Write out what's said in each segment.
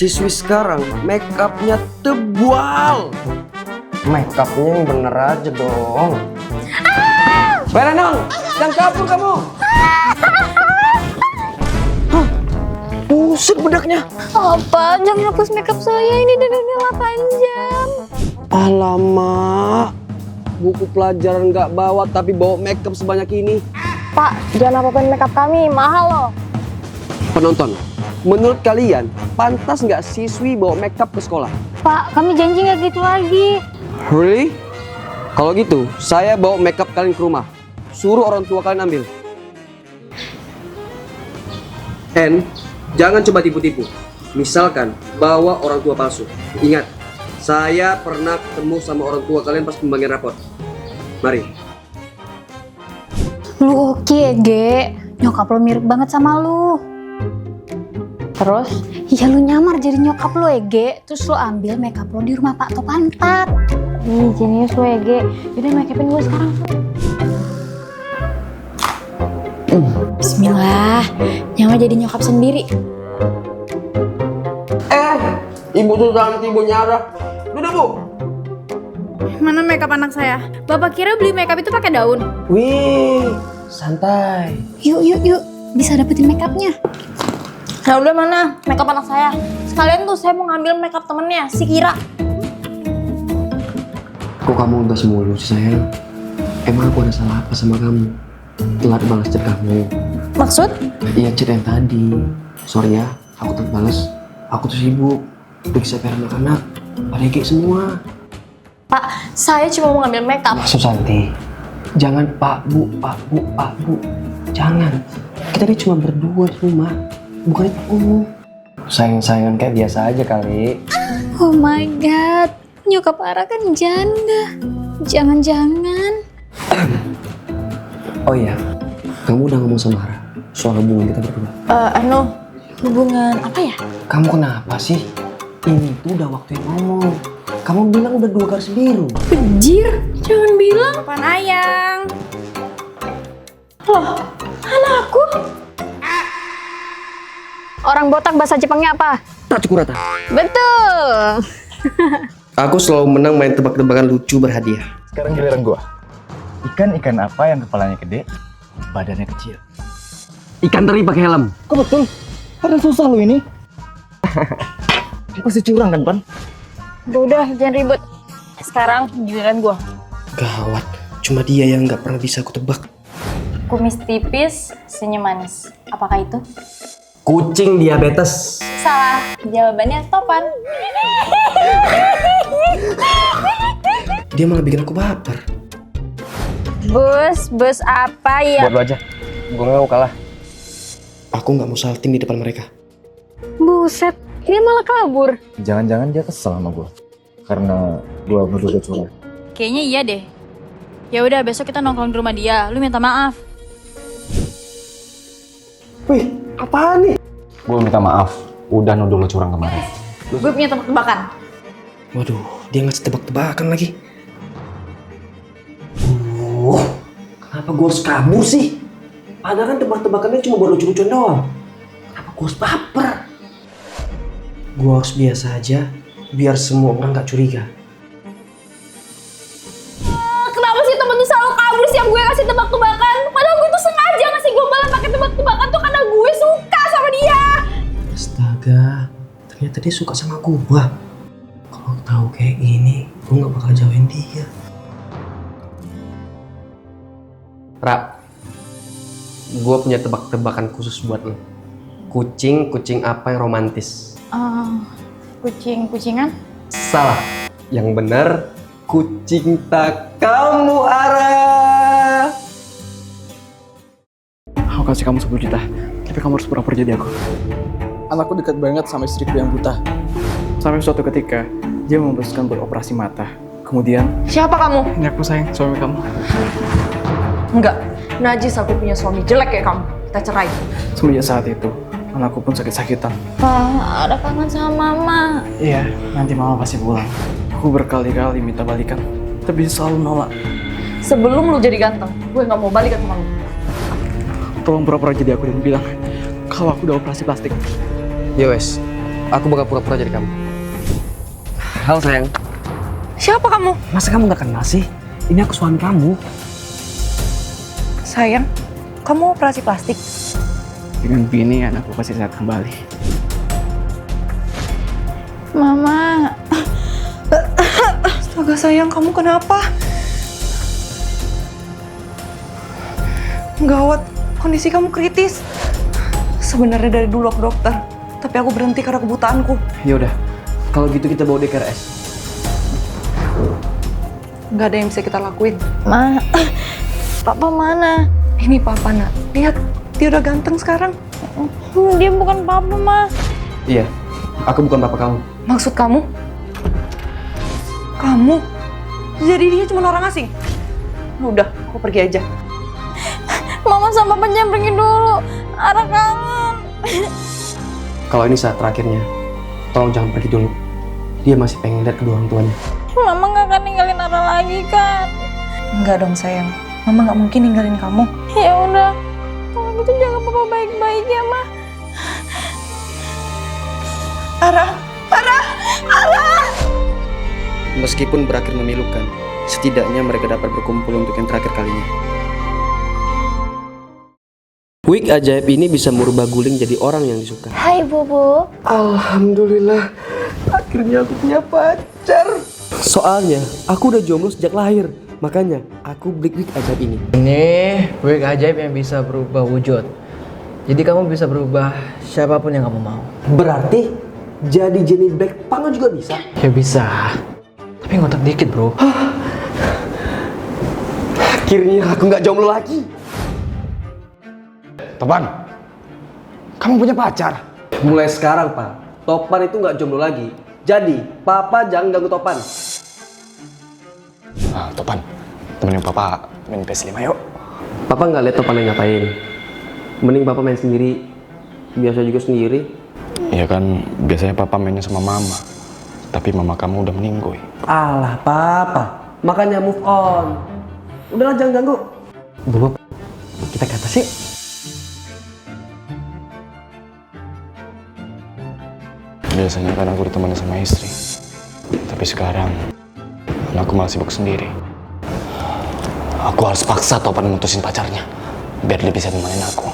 siswi sekarang make upnya tebal. Make upnya yang bener aja dong. Berenang, jangan kabur kamu. Hah, pusing bedaknya. Apa? Jangan hapus makeup saya, ini udah 8 jam. Alamak, buku pelajaran nggak bawa tapi bawa makeup sebanyak ini. Pak, jangan apa-apain makeup kami, mahal loh. Penonton, menurut kalian pantas nggak siswi bawa makeup ke sekolah? Pak, kami janji nggak gitu lagi. Really? Kalau gitu, saya bawa makeup kalian ke rumah. Suruh orang tua kalian ambil. And jangan coba tipu-tipu. Misalkan bawa orang tua palsu. Ingat, saya pernah ketemu sama orang tua kalian pas pembagian raport. Mari. Lu oke, Ge. Nyokap lo mirip banget sama lu. Terus? Ya lu nyamar jadi nyokap lo, Ge. Terus lo ambil makeup lo di rumah Pak Topantat. Ih, jenius lo, Ge. Yaudah make upin gue sekarang. Bismillah. Nyamar jadi nyokap sendiri. Ibu tuh nanti ibu nyarah. Udah bu. Mana makeup anak saya? Bapak kira beli makeup itu pakai daun? Wih, santai. Yuk. Bisa dapetin makeupnya. Nah udah mana makeup anak saya? Sekalian tuh saya mau ngambil makeup temennya, si Kira. Kok kamu nggak mulu sih sayang? Emang aku ada salah apa sama kamu? Telat balas chat kamu. Maksud? Iya chat yang tadi. Sorry ya, aku telat balas. Aku tuh sibuk. Periksa PR anak-anak. Pada kayak semua. Pak, saya cuma mau ngambil makeup. Susanti, jangan Pak Bu. Jangan. Kita ini cuma berdua di rumah. Bukan itu umum. Sayang-sayangan kayak biasa aja kali. Oh my god. Nyokap Ara kan janda. Jangan-jangan. Oh iya, kamu udah ngomong sama Ara soal hubungan kita berdua? Hubungan apa ya? Kamu kenapa sih? Ini tuh udah waktu yang ngomong. Kamu bilang udah 2 garis biru. Bejir, jangan bilang. Apaan ayang? Loh, anakku? Orang botak bahasa Jepangnya apa? Tak cukup rata. Betul. Aku selalu menang main tebak-tebakan lucu berhadiah. Sekarang giliran gua. Ikan apa yang kepalanya gede, badannya kecil? Ikan teri pakai helm. Kok betul? Pada susah lu ini. Dia pasti curang kan, Pan? Udah, jangan ribut. Sekarang giliran gua. Gawat, cuma dia yang nggak pernah bisa aku tebak. Kumis tipis, senyum manis. Apakah itu? Kucing diabetes. Salah, jawabannya topan. Dia malah bikin aku baper. Bus apa ya? Buat lu aja. Gua nggak mau kalah. Aku nggak mau salting di depan mereka. Buset, ini malah kabur. Jangan-jangan dia kesel sama gua. Karena gua nuduh dia curang. Kayaknya iya deh. Ya udah, besok kita nongkrong di rumah dia. Lu minta maaf. Wih, apaan nih? Gua minta maaf. Udah nuduh lu curang kemarin. Gue punya tebak-tebakan. Waduh, dia ngasih tebak-tebakan lagi. Kenapa gue harus kabur sih? Padahal kan tebak-tebakannya cuma buat lucu-lucuan doang. Kenapa gue harus baper? Gue harus biasa aja, biar semua orang gak curiga. Kenapa sih temen tuh selalu kabur sih yang gue kasih tebak-tebakan? Padahal gue tuh sengaja ngasih gombalan pakai tebak-tebakan tuh karena gue suka sama dia. Astaga, ternyata dia suka sama gue. Kalau tahu kayak gini, gue gak bakal jauhin dia. Ra, gue punya tebak-tebakan khusus buat lo. Kucing apa yang romantis? Kucing-kucingan? Salah. Yang benar, kucing tak kamu Ara. Aku kasih kamu 10 juta, tapi kamu harus pura-pura jadi aku. Anakku dekat banget sama istriku yang buta. Sampai suatu ketika, dia memutuskan buat operasi mata. Kemudian, Siapa kamu? ini aku sayang, suami kamu. Enggak, najis aku punya suami jelek kayak kamu. Kita cerai. Semenjak saat itu, anakku pun sakit-sakitan. Pak, ada kangen sama mama. Iya, nanti mama pasti pulang. Aku berkali-kali minta balikan, tapi dia selalu nolak. Sebelum lu jadi ganteng, gue gak mau balikan sama lu. Tolong pura-pura jadi aku dan bilang kalau aku udah operasi plastik. Ya wes, Aku bakal pura-pura jadi kamu. Halo sayang. Siapa kamu? Masa kamu gak kenal sih? Ini aku suami kamu. Sayang, kamu operasi plastik. Dengan begini anakku pasti sehat kembali. Mama. Astaga sayang, kamu kenapa? Gawat, kondisi kamu kritis. Sebenarnya dari dulu aku dokter, tapi aku berhenti karena kebutaanku. Ya udah, kalau gitu kita bawa dia ke RS. Nggak ada yang bisa kita lakuin. Ma. Papa mana? Ini papa nak, lihat dia udah ganteng sekarang. Dia bukan papa, Ma. Iya, aku bukan papa kamu. Maksud kamu? Kamu? Jadi dia cuma orang asing? Udah, aku pergi aja. Mama sama Papa jangan pergi dulu. Ara kangen. Kalau ini saat terakhirnya, tolong jangan pergi dulu. Dia masih pengen lihat kedua orang tuanya. Mama gak akan ninggalin Ara lagi kan? Enggak dong sayang, mama nggak mungkin ninggalin kamu. Ya udah. Kalau gitu jaga Papa baik-baik ya, Ma. Ara! Meskipun berakhir memilukan, setidaknya mereka dapat berkumpul untuk yang terakhir kalinya. Wig ajaib ini bisa merubah guling jadi orang yang disuka. Hai, Bobo. Alhamdulillah, akhirnya aku punya pacar. Soalnya, aku udah jomblo sejak lahir. Makanya, aku beli wig ajaib ini. Ini wig ajaib yang bisa berubah wujud. Jadi kamu bisa berubah siapapun yang kamu mau. Berarti, jadi Jenny Blackpink juga bisa? Ya bisa. Tapi ngotak dikit bro. Akhirnya aku nggak jomblo lagi. Topan, kamu punya pacar? Mulai sekarang, Pak, Topan itu nggak jomblo lagi. Jadi, Papa jangan ganggu Topan. Topan, temenin Papa main PS5 yuk. Papa nggak lihat Topan yang ngapain. Mending Papa main sendiri. Biasa juga sendiri. Iya kan, biasanya Papa mainnya sama Mama. Tapi Mama kamu udah meninggoy. Alah, Papa. Makanya move on. Udahlah, jangan ganggu. Bobo, kita ke atas yuk. Biasanya kan aku ditemani sama istri. Tapi sekarang, aku malah sibuk sendiri. Aku harus paksa Topan mutusin pacarnya. Biar dia bisa nemenin aku.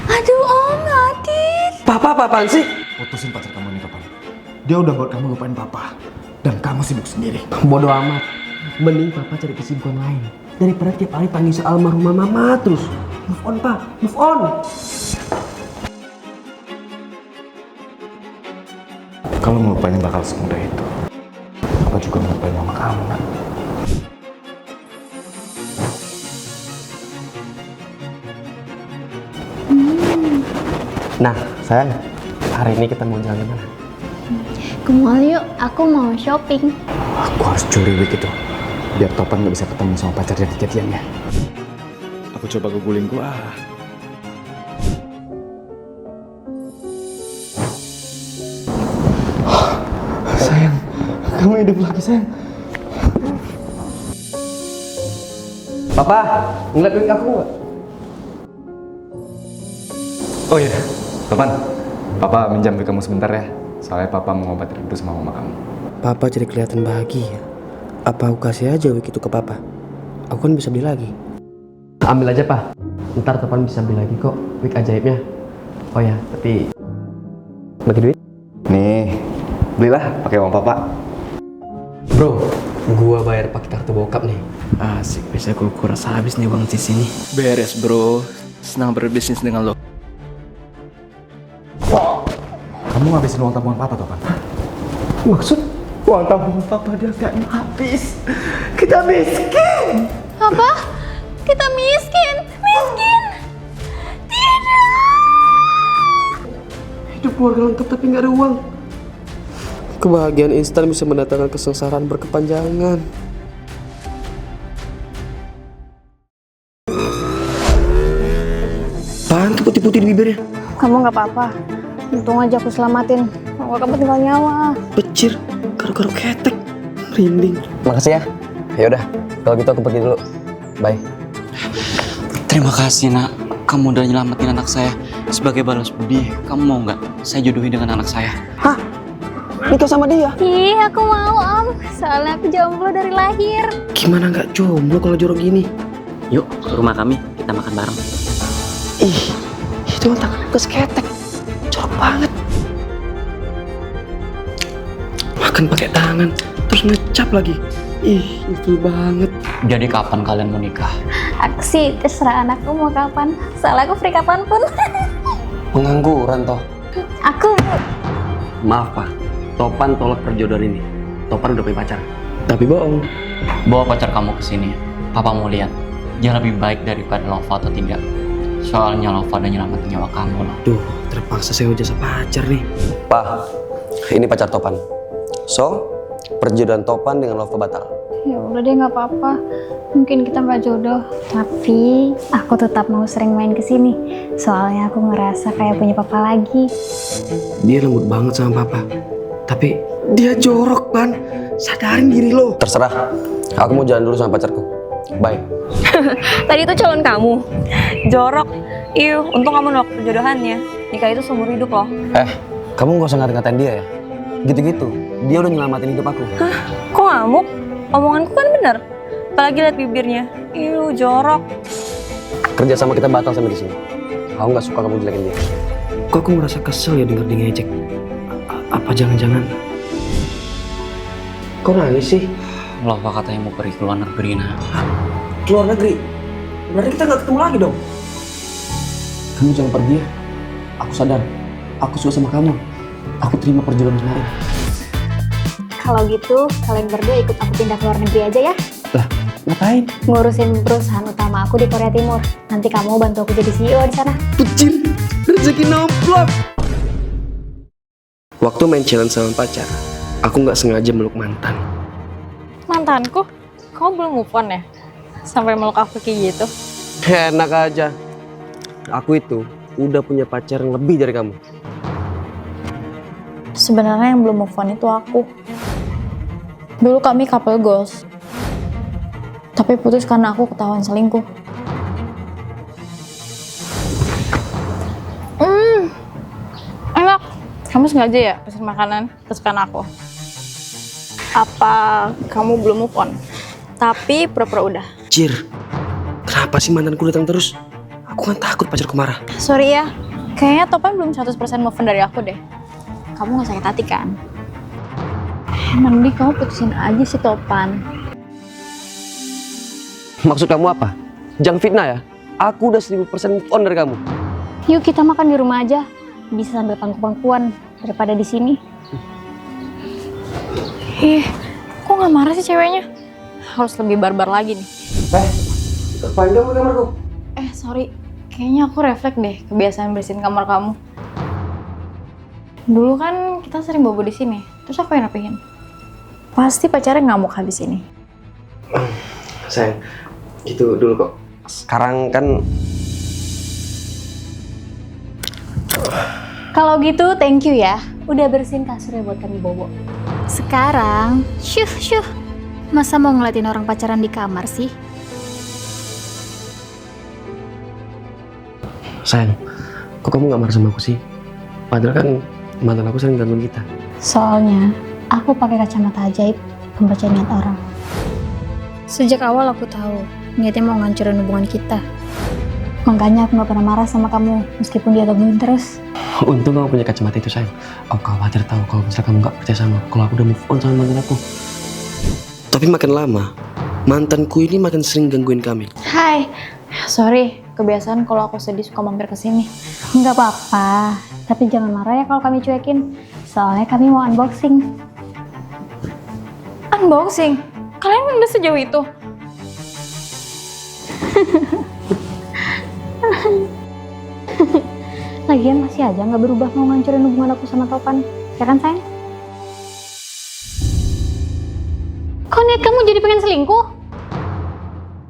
Aduh, Om Adit. Papa, apaan sih? Putusin pacar kamu nih, Topan. Dia udah buat kamu lupain Papa. Dan kamu sibuk sendiri. Bodoh amat. Mending Papa cari kesibukan lain. Daripada tiap hari panggil almarhumah Mama terus. Move on, Pak. Move on. Kalau ngelupain bakal semudah itu. Papa juga ngelupain Mama kamu, nak. Nah, sayang. Hari ini kita mau jalan kemana? Ke mall yuk, aku mau shopping. Aku harus curi wig itu. Biar Topan gak bisa ketemu sama pacar yang kejadiannya. Aku coba ke gulingku. Sayang, kamu hidup lagi sayang. Papa, ngeliat wig aku nggak? Oh iya, Topan. Papa minjam wig kamu sebentar ya. Soalnya Papa mau ngobatin rindu sama Mama kamu. Papa jadi kelihatan bahagia. Apa aku kasih aja wig itu ke Papa? Aku kan bisa beli lagi. Ambil aja, Pak. Ntar Topan bisa beli lagi kok wig ajaibnya. Oh ya, tapi bagi duit? Nih, belilah pakai uang Papa. Bro, gua bayar pakai kartu bokap nih. Asik, bisa aku rasa habis nih uang di sini. Beres bro, senang berbisnis dengan lo. Kamu ngabisin uang tabungan Papa, Topan? Maksud? Uang tabungan Papa dia gak habis. Kita miskin. Apa? Kita miskin? Miskin? Tidak! Hidup keluarga lengkap tapi gak ada uang. Kebahagiaan instan bisa mendatangkan kesengsaraan berkepanjangan. Apaan tuh putih-putih di bibirnya? Kamu nggak apa-apa. Untung aja aku selamatin. Kalau kamu tinggal nyawa. Becir, garu-garu ketek, merinding. Makasih ya. Yaudah, kalau gitu aku pergi dulu. Bye. Terima kasih nak, kamu udah nyelamatin anak saya. Sebagai balas budi, kamu mau nggak saya jodohin dengan anak saya? Hah? Nikah sama dia? Ih, aku mau Om. Soalnya aku jomblo dari lahir. Gimana nggak jomblo kalau jorok gini? Yuk ke rumah kami, kita makan bareng. Ih, itu otak kesketek. Jorok banget. Makan pakai tangan, terus ngecap lagi. Ih, itu banget. Jadi kapan kalian mau nikah? Aku sih terserah anakku mau kapan. Soalnya aku free kapanpun. Pengangguran toh. Aku Maaf Pak, Topan tolak perjodohan ini. Topan udah punya pacar. Tapi bohong. Bawa pacar kamu ke sini. Papa mau lihat dia lebih baik daripada Lova atau tidak. Soalnya Lova udah nyelamatin nyawa kamu loh. Duh, terpaksa saya jasa pacar nih. Pak, ini pacar Topan. So, perjodohan Topan dengan Lova batal. ya udah deh nggak apa-apa. Mungkin kita nggak jodoh, tapi aku tetap mau sering main ke sini. Soalnya aku ngerasa kayak punya papa lagi. Dia lembut banget sama papa. Tapi dia jorok, Pan. Sadarin diri lo. Terserah. Aku mau jalan dulu sama pacarku. Bye. Tadi itu calon kamu. Jorok. Iuh, untung kamu nolak perjodohannya. Nikah itu seumur hidup loh. Kamu gak usah ngatain dia ya. Gitu-gitu. Dia udah nyelamatin hidup aku. Hah? Kok ngamuk? Omonganku kan bener. Apalagi liat bibirnya. Iuh, jorok. Kerja sama kita batal sampai di sini. Aku nggak suka kamu jelekin dia. Kok aku ngerasa kesel ya denger dia ngejek. Apa jangan-jangan? Kok nangis sih? Lova katanya mau pergi ke luar negeri, nah. Keluar negeri? Berarti kita nggak ketemu lagi dong? Kamu jangan pergi ya. Aku sadar. Aku suka sama kamu. Aku terima perjalanan kemarin. Kalau gitu, kalian berdua ikut aku pindah ke luar negeri aja ya. Lah, ngapain? Ngurusin perusahaan utama aku di Korea Timur. Nanti kamu bantu aku jadi CEO di sana. Pucin, rezeki nomplok. Waktu main challenge sama pacar, aku nggak sengaja meluk mantan. Mantanku? Kamu belum move on ya? Sampai meluk aku kayak gitu? Enak aja. Aku itu udah punya pacar yang lebih dari kamu. Sebenarnya yang belum move on itu aku. Dulu kami couple goals. Tapi putus karena aku ketahuan selingkuh. Enak. Kamu sengaja ya pesen makanan kesukaan aku? Apa kamu belum move on? Tapi pura-pura udah. Cir, kenapa sih mantanku datang terus? Aku kan takut pacarku marah. Sorry ya, kayaknya Topan belum 100% move on dari aku deh. Kamu gak sakit hati kan? Mending kamu putusin aja si Topan. Maksud kamu apa? Jangan fitnah ya. Aku udah 1000% move on dari kamu. Yuk kita makan di rumah aja. Bisa sambil pangku-pangkuan daripada di sini. Kok gak marah sih ceweknya? Harus lebih barbar lagi nih. Ngapain dong di kamarku? Sorry. Kayaknya aku refleks deh kebiasaan bersihin kamar kamu. Dulu kan kita sering bobo di sini. Terus aku yang rapihin. Pasti pacarnya ngamuk habis ini. Sayang, gitu dulu kok. Sekarang kan Kalau gitu, thank you ya. Udah bersihin kasurnya buat kami bobo. Sekarang, syuh. Masa mau ngeliatin orang pacaran di kamar sih? sayang, kok kamu gak marah sama aku sih? Padahal kan mantan aku sering gangguin kita. Soalnya, aku pakai kacamata ajaib membaca niat orang. Sejak awal aku tahu, niatnya mau ngancurin hubungan kita. Makanya aku gak pernah marah sama kamu, meskipun dia gangguin terus. Untung kamu punya kacamata itu sayang. Aku khawatir tahu kalau misalnya kamu gak percaya sama aku, kalau aku udah move on sama mantan aku. Tapi makin lama, mantanku ini makin sering gangguin kami. Hai. Sorry, kebiasaan kalau aku sedih suka mampir ke sini. Nggak apa-apa, tapi jangan marah ya kalau kami cuekin. Soalnya kami mau unboxing. Unboxing? Kalian udah sejauh itu? Lagian masih aja nggak berubah mau ngancurin hubungan aku sama Topan. Ya kan sayang? Kok niat kamu jadi pengen selingkuh?